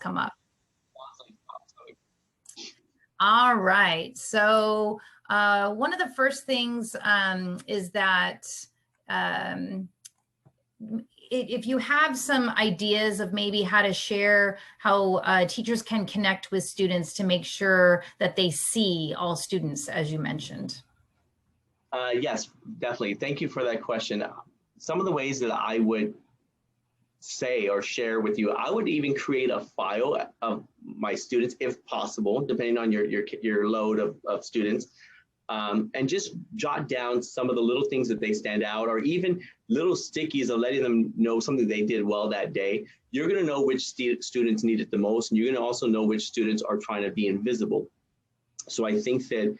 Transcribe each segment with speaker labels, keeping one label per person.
Speaker 1: come up. All right. So one of the first things is that if you have some ideas of maybe how to share how teachers can connect with students to make sure that they see all students, as you mentioned.
Speaker 2: Yes, definitely. Thank you for that question. Some of the ways that I would say or share with you, I would even create a file of my students, if possible, depending on your load of students, and just jot down some of the little things that they stand out, or even little stickies of letting them know something they did well that day. You're going to know which students need it the most, and you're going to also know which students are trying to be invisible. So I think that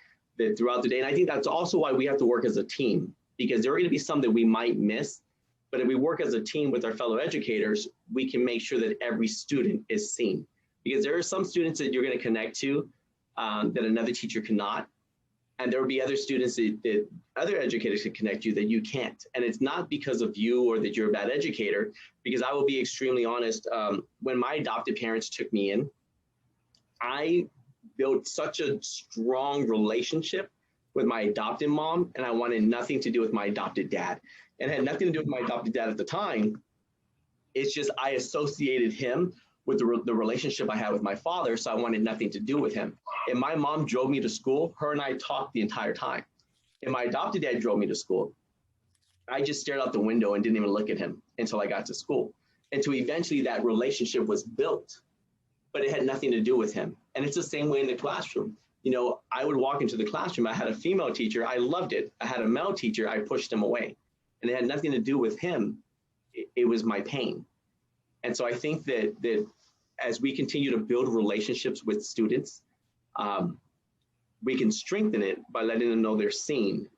Speaker 2: throughout the day, and I think that's also why we have to work as a team, because there are going to be some that we might miss. But if we work as a team with our fellow educators, we can make sure that every student is seen. Because there are some students that you're going to connect to that another teacher cannot. And there will be other students that other educators can connect you that you can't. And it's not because of you or that you're a bad educator, because I will be extremely honest. When my adopted parents took me in, I built such a strong relationship with my adopted mom, and I wanted nothing to do with my adopted dad. And it had nothing to do with my adopted dad at the time. It's just I associated him with the relationship I had with my father, so I wanted nothing to do with him. And my mom drove me to school. Her and I talked the entire time. And my adopted dad drove me to school. I just stared out the window and didn't even look at him until I got to school. And so eventually that relationship was built, but it had nothing to do with him. And it's the same way in the classroom. You know, I would walk into the classroom. I had a female teacher. I loved it. I had a male teacher. I pushed him away. And it had nothing to do with him. It was my pain. And so I think that as we continue to build relationships with students, we can strengthen it by letting them know they're seen.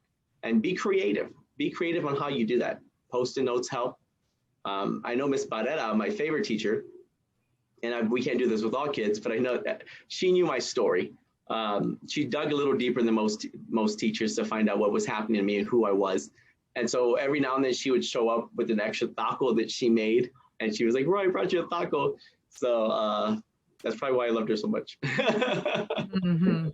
Speaker 2: And be creative. Be creative on how you do that. Post-it notes help. I know Miss Barrera, my favorite teacher, and we can't do this with all kids, but I know that she knew my story. She dug a little deeper than most teachers to find out what was happening to me and who I was. And so every now and then she would show up with an extra taco that she made. And she was like, Roy, I brought you a taco. So that's probably why I loved her so much.
Speaker 1: Mm-hmm.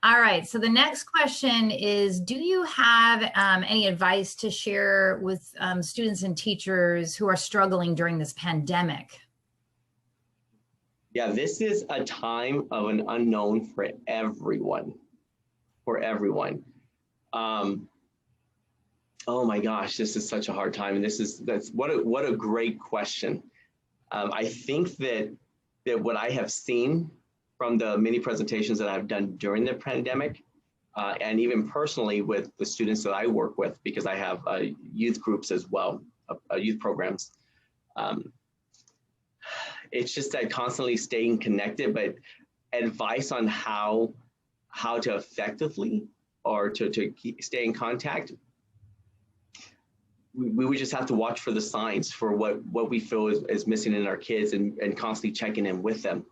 Speaker 1: All right. So the next question is, do you have any advice to share with students and teachers who are struggling during this pandemic?
Speaker 2: Yeah, this is a time of an unknown for everyone. Oh my gosh, this is such a hard time. And what a great question. I think that what I have seen from the many presentations that I've done during the pandemic, and even personally with the students that I work with, because I have youth groups as well, youth programs. It's just that constantly staying connected, but advice on how to effectively or to stay in contact. We would just have to watch for the signs for what we feel is missing in our kids and constantly checking in with them.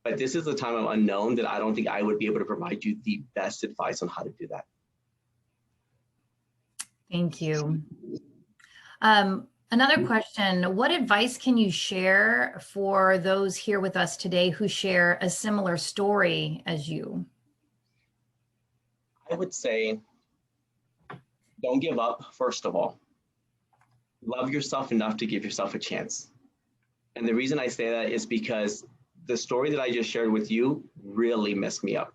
Speaker 2: But this is a time of unknown that I don't think I would be able to provide you the best advice on how to do that.
Speaker 1: Thank you. Another question, what advice can you share for those here with us today who share a similar story as you?
Speaker 2: I would say, don't give up, first of all. Love yourself enough to give yourself a chance. And the reason I say that is because the story that I just shared with you really messed me up.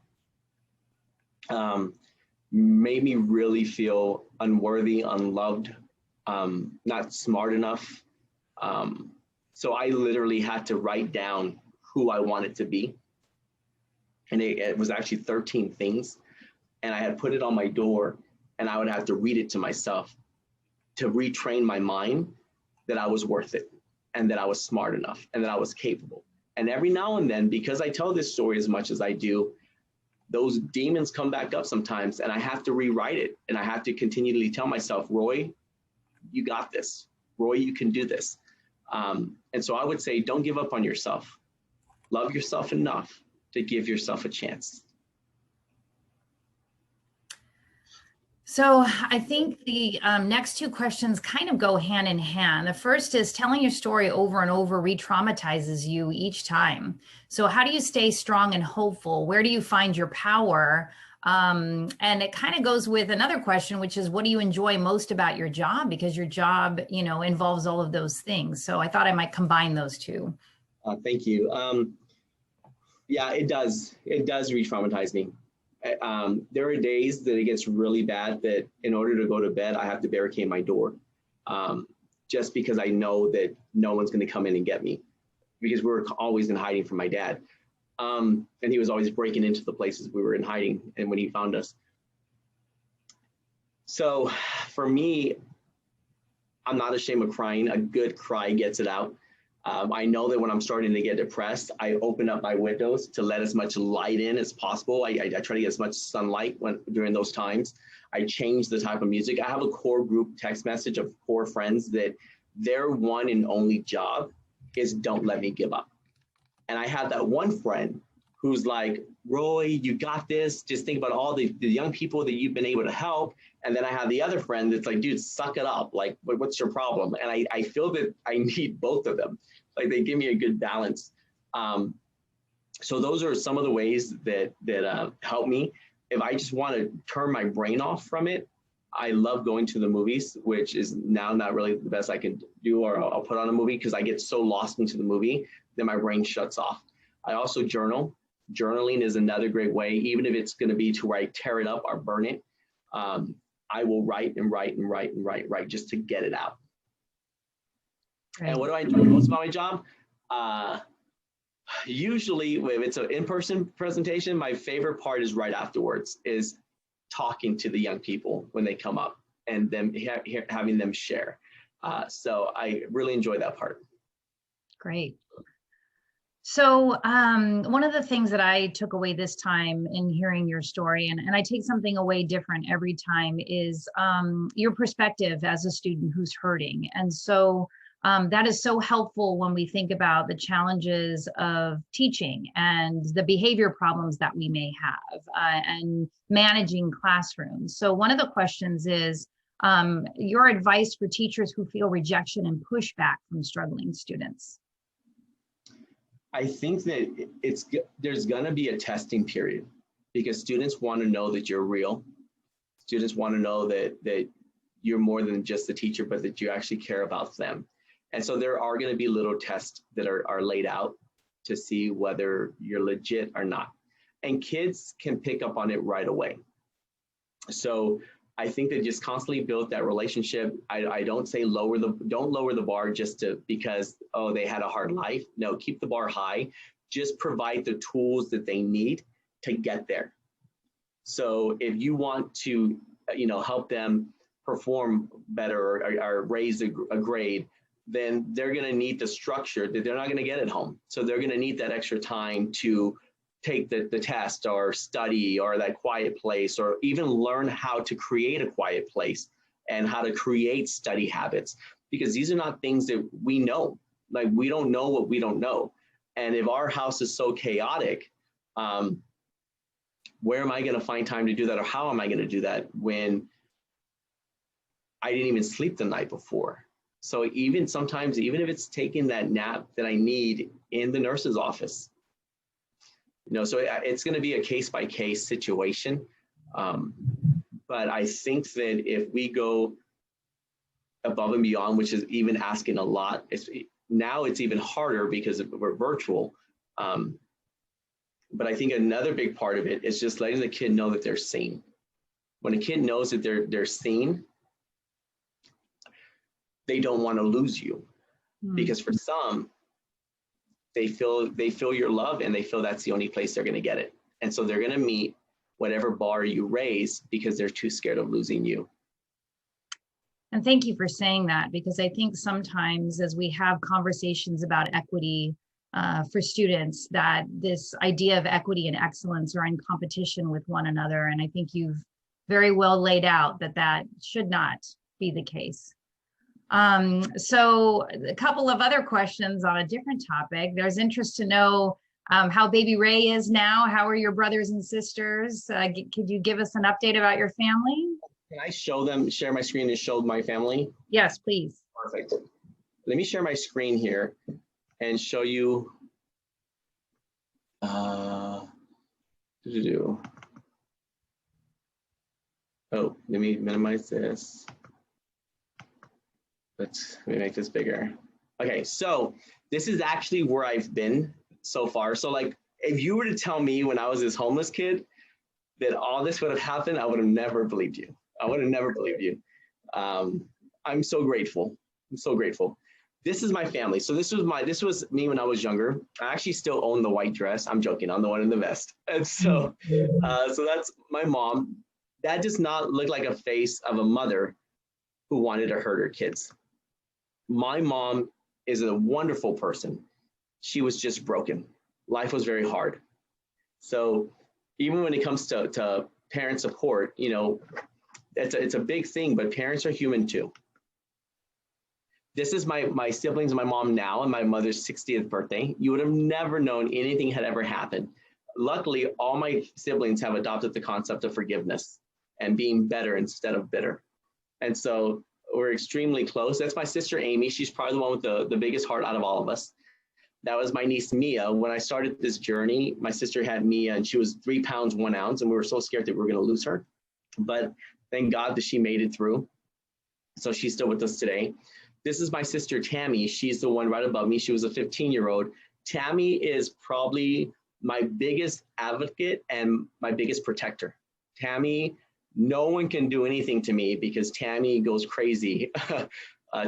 Speaker 2: Made me really feel unworthy, unloved, not smart enough. So I literally had to write down who I wanted to be. And it was actually 13 things. And I had put it on my door, and I would have to read it to myself to retrain my mind that I was worth it, and that I was smart enough, and that I was capable. And every now and then, because I tell this story as much as I do, those demons come back up sometimes, and I have to rewrite it. And I have to continually tell myself, Roy, you got this. Roy, you can do this. And so I would say, don't give up on yourself. Love yourself enough to give yourself a chance.
Speaker 1: So I think the next two questions kind of go hand in hand. The first is telling your story over and over re-traumatizes you each time. So how do you stay strong and hopeful? Where do you find your power? And it kind of goes with another question, which is what do you enjoy most about your job? Because your job, you know, involves all of those things. So I thought I might combine those two.
Speaker 2: Thank you. Yeah, it does. It does re-traumatize me. There are days that it gets really bad that in order to go to bed, I have to barricade my door, just because I know that no one's going to come in and get me, because we were always in hiding from my dad. And he was always breaking into the places we were in hiding and when he found us. So for me, I'm not ashamed of crying. A good cry gets it out. I know that when I'm starting to get depressed, I open up my windows to let as much light in as possible. I try to get as much sunlight during those times. I change the type of music. I have a core group text message of core friends that their one and only job is don't let me give up. And I have that one friend who's like, Roy, you got this. Just think about all the young people that you've been able to help. And then I have the other friend that's like, dude, suck it up. Like, what's your problem? And I feel that I need both of them. Like they give me a good balance. So those are some of the ways that help me. If I just want to turn my brain off from it, I love going to the movies, which is now not really the best I can do, or I'll put on a movie because I get so lost into the movie that my brain shuts off. I also journal. Journaling is another great way, even if it's going to be to where I tear it up or burn it. I will write and write and write and write just to get it out. Right. And what do I enjoy most about my job? Usually, if it's an in-person presentation, my favorite part is right afterwards, is talking to the young people when they come up and them having them share. So I really enjoy that part.
Speaker 1: Great. So one of the things that I took away this time in hearing your story, and I take something away different every time, is your perspective as a student who's hurting. And so that is so helpful when we think about the challenges of teaching and the behavior problems that we may have and managing classrooms. So one of the questions is your advice for teachers who feel rejection and pushback from struggling students.
Speaker 2: I think that there's going to be a testing period because students want to know that you're real. Students want to know that you're more than just a teacher, but that you actually care about them. And so there are going to be little tests that are laid out to see whether you're legit or not. And kids can pick up on it right away. So I think that just constantly build that relationship. I don't say don't lower the bar just because, oh, they had a hard life. No, keep the bar high. Just provide the tools that they need to get there. So if you want to, help them perform better or raise a grade, then they're going to need the structure that they're not going to get at home. So they're going to need that extra time to take the test or study or that quiet place, or even learn how to create a quiet place and how to create study habits, because these are not things that we know. Like, we don't know what we don't know. And if our house is so chaotic, where am I going to find time to do that? Or how am I going to do that when I didn't even sleep the night before? So even sometimes, even if it's taking that nap that I need in the nurse's office, so it's going to be a case-by-case situation. But I think that if we go above and beyond, which is even asking a lot, now it's even harder because we're virtual. But I think another big part of it is just letting the kid know that they're seen. When a kid knows that they're seen, they don't want to lose you. Because for some, they feel your love, and they feel that's the only place they're going to get it. And so they're going to meet whatever bar you raise because they're too scared of losing you.
Speaker 1: And thank you for saying that, because I think sometimes as we have conversations about equity for students, that this idea of equity and excellence are in competition with one another. And I think you've very well laid out that should not be the case. So a couple of other questions on a different topic. There's interest to know how baby Ray is now. How are your brothers and sisters? Could you give us an update about your family?
Speaker 2: Can I share my screen and show my family?
Speaker 1: Yes, please.
Speaker 2: Perfect. Let me share my screen here and show you. Oh, let me minimize this. Let me make this bigger. Okay, so this is actually where I've been so far. So like, if you were to tell me when I was this homeless kid that all this would have happened, I would have never believed you. I would have never believed you. I'm so grateful. I'm so grateful. This is my family. So this was me when I was younger. I actually still own the white dress. I'm joking. I'm the one in the vest. And so that's my mom. That does not look like a face of a mother who wanted to hurt her kids. My mom is a wonderful person. She was just broken. Life was very hard. So even when it comes to parent support, you know, it's a big thing, but parents are human too. This is my siblings and my mom now and my mother's 60th birthday. You would have never known anything had ever happened. Luckily, all my siblings have adopted the concept of forgiveness and being better instead of bitter. And so we're extremely close. That's my sister, Amy. She's probably the one with the biggest heart out of all of us. That was my niece, Mia. When I started this journey, my sister had Mia and she was 3 pounds, 1 ounce. And we were so scared that we were going to lose her. But thank God that she made it through. So she's still with us today. This is my sister, Tammy. She's the one right above me. She was a 15-year-old. Tammy is probably my biggest advocate and my biggest protector. Tammy, no one can do anything to me because Tammy goes crazy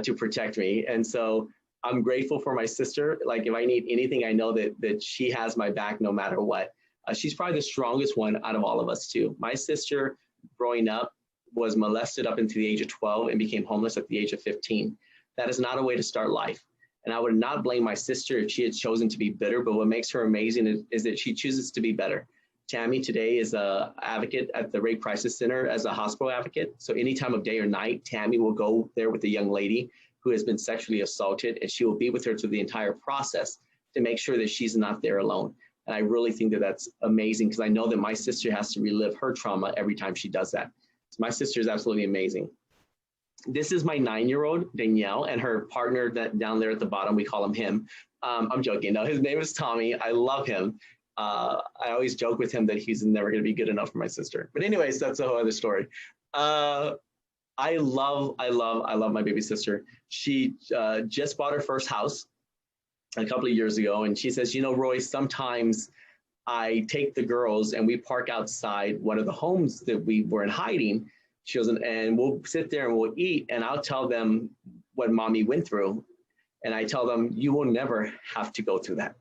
Speaker 2: to protect me. And so I'm grateful for my sister. Like if I need anything, I know that she has my back no matter what. She's probably the strongest one out of all of us too. My sister growing up was molested up into the age of 12 and became homeless at the age of 15. That is not a way to start life. And I would not blame my sister if she had chosen to be bitter, but what makes her amazing is that she chooses to be better. Tammy today is an advocate at the Rape Crisis Center as a hospital advocate. So any time of day or night, Tammy will go there with a young lady who has been sexually assaulted, and she will be with her through the entire process to make sure that she's not there alone. And I really think that that's amazing because I know that my sister has to relive her trauma every time she does that. So my sister is absolutely amazing. This is my 9-year-old, Danielle, and her partner that down there at the bottom, we call him. I'm joking. No, his name is Tommy. I love him. I always joke with him that he's never going to be good enough for my sister. But anyways, that's a whole other story. I love my baby sister. She just bought her first house a couple of years ago. And she says, you know, Roy, sometimes I take the girls and we park outside one of the homes that we were in hiding. She goes, and we'll sit there and we'll eat. And I'll tell them what mommy went through. And I tell them, you will never have to go through that.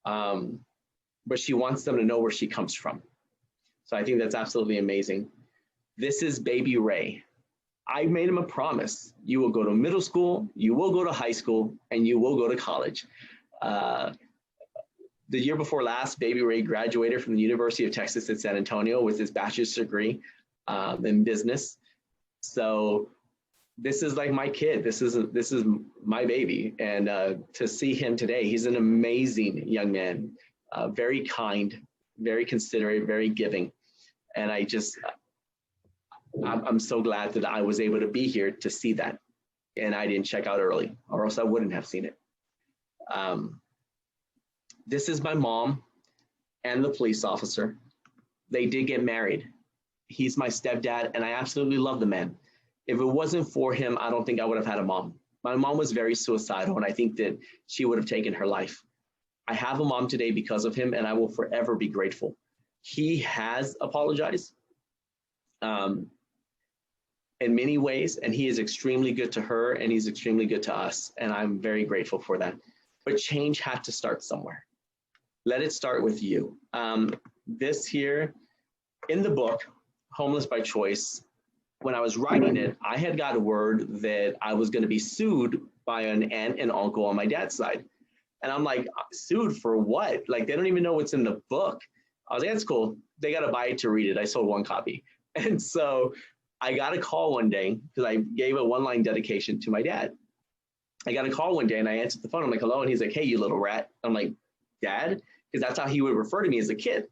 Speaker 2: But she wants them to know where she comes from. So I think that's absolutely amazing. This is baby Ray. I made him a promise. You will go to middle school, you will go to high school, and you will go to college. The year before last, baby Ray graduated from the University of Texas at San Antonio with his bachelor's degree in business. So this is like my kid. This is my baby. And to see him today, he's an amazing young man, very kind, very considerate, very giving. And I'm so glad that I was able to be here to see that. And I didn't check out early, or else I wouldn't have seen it. This is my mom and the police officer. They did get married. He's my stepdad, and I absolutely love the man. If it wasn't for him, I don't think I would have had a mom. My mom was very suicidal, and I think that she would have taken her life. I have a mom today because of him, and I will forever be grateful. He has apologized in many ways, and he is extremely good to her, and he's extremely good to us, and I'm very grateful for that. But change had to start somewhere. Let it start with you. This here, in the book, Homeless by Choice, when I was writing it, I had got a word that I was going to be sued by an aunt and uncle on my dad's side. And I'm like, sued for what? Like, they don't even know what's in the book. I was like, that's cool. They got to buy it to read it. I sold one copy. And so I got a call one day because I gave a one-line dedication to my dad. I got a call one day and I answered the phone. I'm like, hello. And he's like, hey, you little rat. I'm like, Dad? Because that's how he would refer to me as a kid.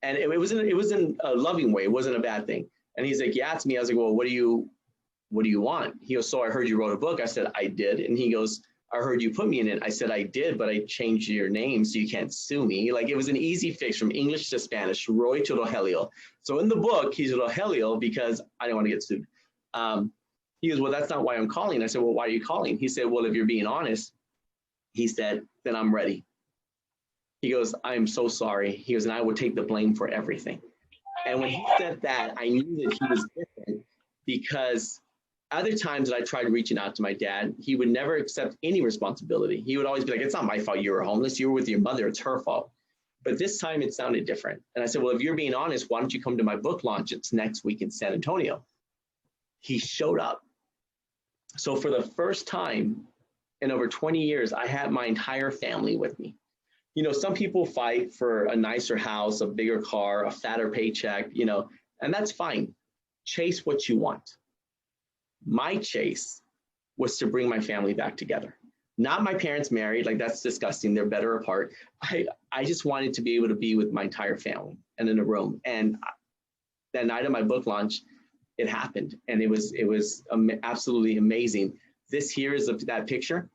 Speaker 2: And it was in a loving way. It wasn't a bad thing. And he's like, yeah, it's me. I was like, well, what do you want? He goes, so I heard you wrote a book. I said, I did. And he goes, I heard you put me in it. I said, I did, but I changed your name so you can't sue me. Like, it was an easy fix from English to Spanish, Roy to Rogelio. So in the book, he's Rogelio because I didn't want to get sued. He goes, well, that's not why I'm calling. I said, well, why are you calling? He said, well, if you're being honest, he said, then I'm ready. He goes, I'm so sorry. He goes, and I would take the blame for everything. And when he said that, I knew that he was different, because other times that I tried reaching out to my dad, he would never accept any responsibility. He would always be like, it's not my fault you were homeless. You were with your mother. It's her fault. But this time it sounded different. And I said, well, if you're being honest, why don't you come to my book launch? It's next week in San Antonio. He showed up. So for the first time in over 20 years, I had my entire family with me. You know, some people fight for a nicer house, a bigger car, a fatter paycheck, you know, and that's fine. Chase what you want. My chase was to bring my family back together. Not my parents married, like that's disgusting. They're better apart. I just wanted to be able to be with my entire family and in a room. And that night of my book launch, it happened. And it was absolutely amazing. This here is that picture.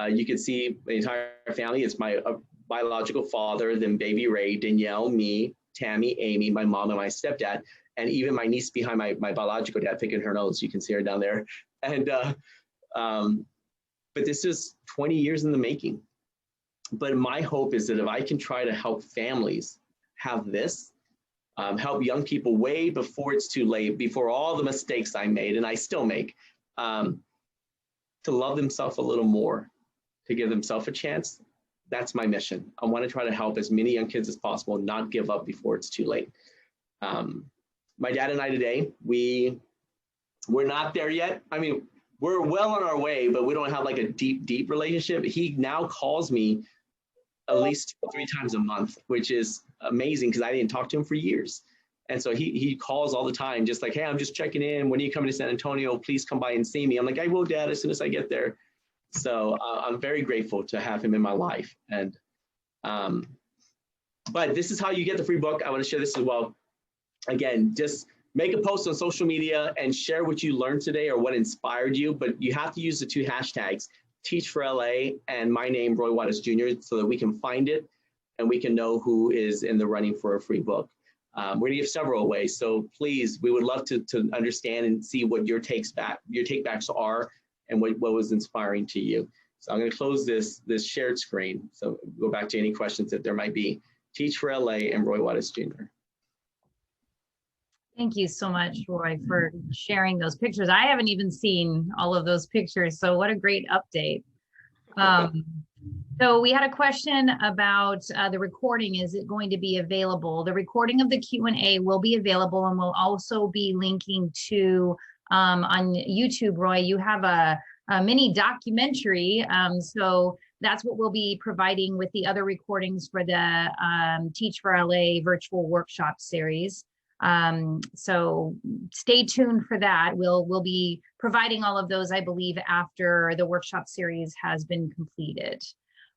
Speaker 2: You can see the entire family. It's my biological father, then baby Ray, Danielle, me, Tammy, Amy, my mom, and my stepdad, and even my niece behind my biological dad picking her nose. You can see her down there. And but this is 20 years in the making. But my hope is that if I can try to help families have this, help young people way before it's too late, before all the mistakes I made and I still make, to love themselves a little more, to give themselves a chance. That's my mission. I want to try to help as many young kids as possible not give up before it's too late. My dad and I today, we're not there yet. I mean, we're well on our way, but we don't have like a deep relationship. He now calls me at least 2 or 3 times a month, which is amazing because I didn't talk to him for years. And so he calls all the time, just like, hey, I'm just checking in. When are you coming to San Antonio? Please come by and see me. I'm like, I will, Dad, as soon as I get there. So I'm very grateful to have him in my life. And but this is how you get the free book. I want to share this as well. Again, just make a post on social media and share what you learned today or what inspired you. But you have to use the 2 hashtags, Teach for LA and my name, Roy Juarez Jr., so that we can find it and we can know who is in the running for a free book. We're going to give several away. So please, we would love to understand and see what your takebacks are and what was inspiring to you. So I'm going to close this shared screen. So go back to any questions that there might be. Teach for LA and Roy Juarez Jr.
Speaker 1: Thank you so much, Roy, for sharing those pictures. I haven't even seen all of those pictures, so what a great update. So we had a question about the recording. Is it going to be available? The recording of the Q&A will be available, and we'll also be linking to, on YouTube, Roy, you have a mini documentary. So that's what we'll be providing with the other recordings for the Teach for LA virtual workshop series. So stay tuned for that. We'll be providing all of those, I believe, after the workshop series has been completed.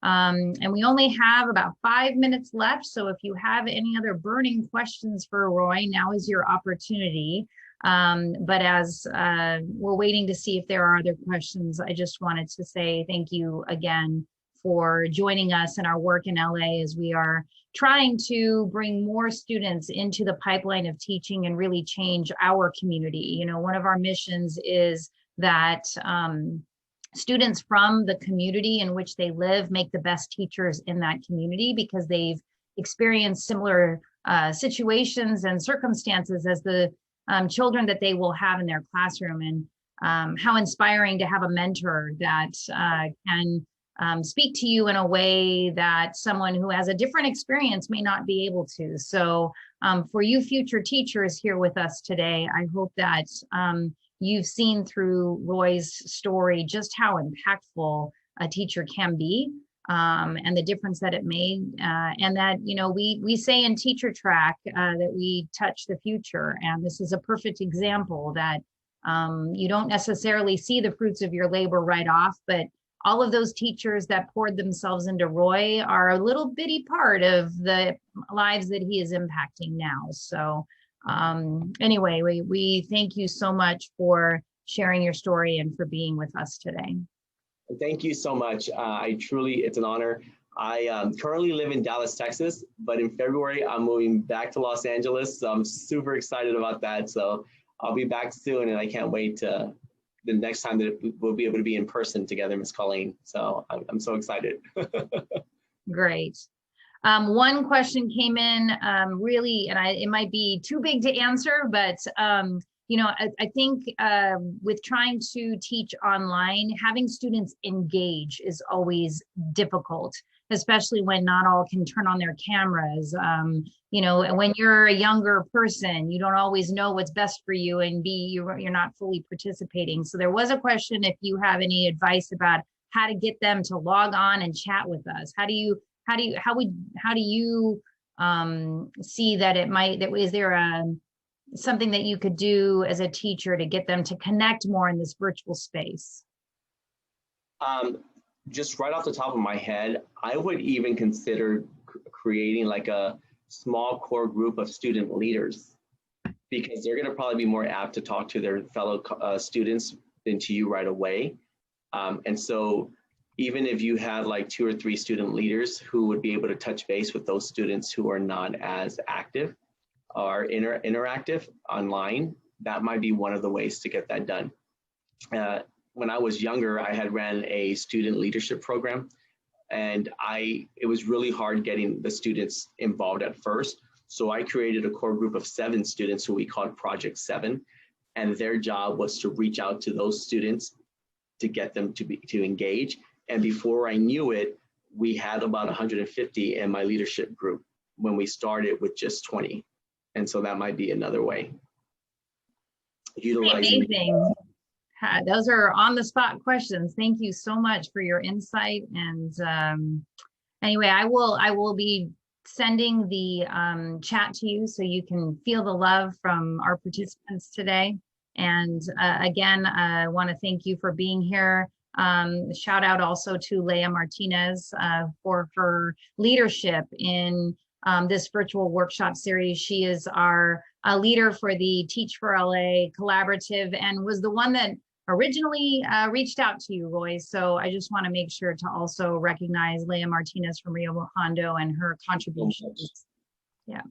Speaker 1: And we only have about 5 minutes left. So if you have any other burning questions for Roy, now is your opportunity. But as we're waiting to see if there are other questions, I just wanted to say thank you again for joining us in our work in LA as we are trying to bring more students into the pipeline of teaching and really change our community. You know, one of our missions is that students from the community in which they live make the best teachers in that community because they've experienced similar situations and circumstances as the children that they will have in their classroom. And how inspiring to have a mentor that can speak to you in a way that someone who has a different experience may not be able to. So for you future teachers here with us today, I hope that you've seen through Roy's story just how impactful a teacher can be and the difference that it made. And that, you know, we say in Teacher Track that we touch the future. And this is a perfect example that you don't necessarily see the fruits of your labor right off, but all of those teachers that poured themselves into Roy are a little bitty part of the lives that he is impacting now. So Anyway, we thank you so much for sharing your story and for being with us today.
Speaker 2: Thank you so much. It's an honor. I currently live in Dallas, Texas, but in February, I'm moving back to Los Angeles. So I'm super excited about that. So I'll be back soon, and I can't wait to the next time that we'll be able to be in person together, Ms. Colleen. So I'm so excited.
Speaker 1: Great. One question came in really, and it might be too big to answer, but you know, I think with trying to teach online, having students engage is always difficult, especially when not all can turn on their cameras. You know, and when you're a younger person, you don't always know what's best for you, and you're not fully participating. So there was a question if you have any advice about how to get them to log on and chat with us. How do you see that is there something that you could do as a teacher to get them to connect more in this virtual space?
Speaker 2: Just right off the top of my head, I would even consider creating like a small core group of student leaders, because they're going to probably be more apt to talk to their fellow students than to you right away. And so even if you have like 2 or 3 student leaders who would be able to touch base with those students who are not as active or interactive online, that might be one of the ways to get that done. When I was younger, I had ran a student leadership program, and it was really hard getting the students involved at first. So I created a core group of 7 students who we called Project 7, and their job was to reach out to those students to get them to engage. And before I knew it, we had about 150 in my leadership group when we started with just 20. And so that might be another way. Utilizing.
Speaker 1: Amazing. Those are on the spot questions. Thank you so much for your insight. And anyway, I will be sending the chat to you so you can feel the love from our participants today. And again, I want to thank you for being here. Shout out also to Leah Martinez for her leadership in this virtual workshop series. She is our leader for the Teach for LA collaborative and was the one that originally reached out to you, Roy. So I just want to make sure to also recognize Leah Martinez from Rio Hondo and her contributions. Yeah.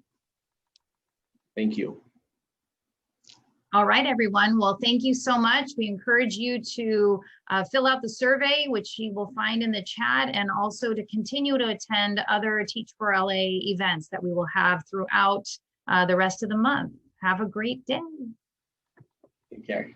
Speaker 2: Thank you.
Speaker 1: All right, everyone. Well, thank you so much. We encourage you to fill out the survey, which you will find in the chat, and also to continue to attend other Teach for LA events that we will have throughout the rest of the month. Have a great day.
Speaker 2: Take care.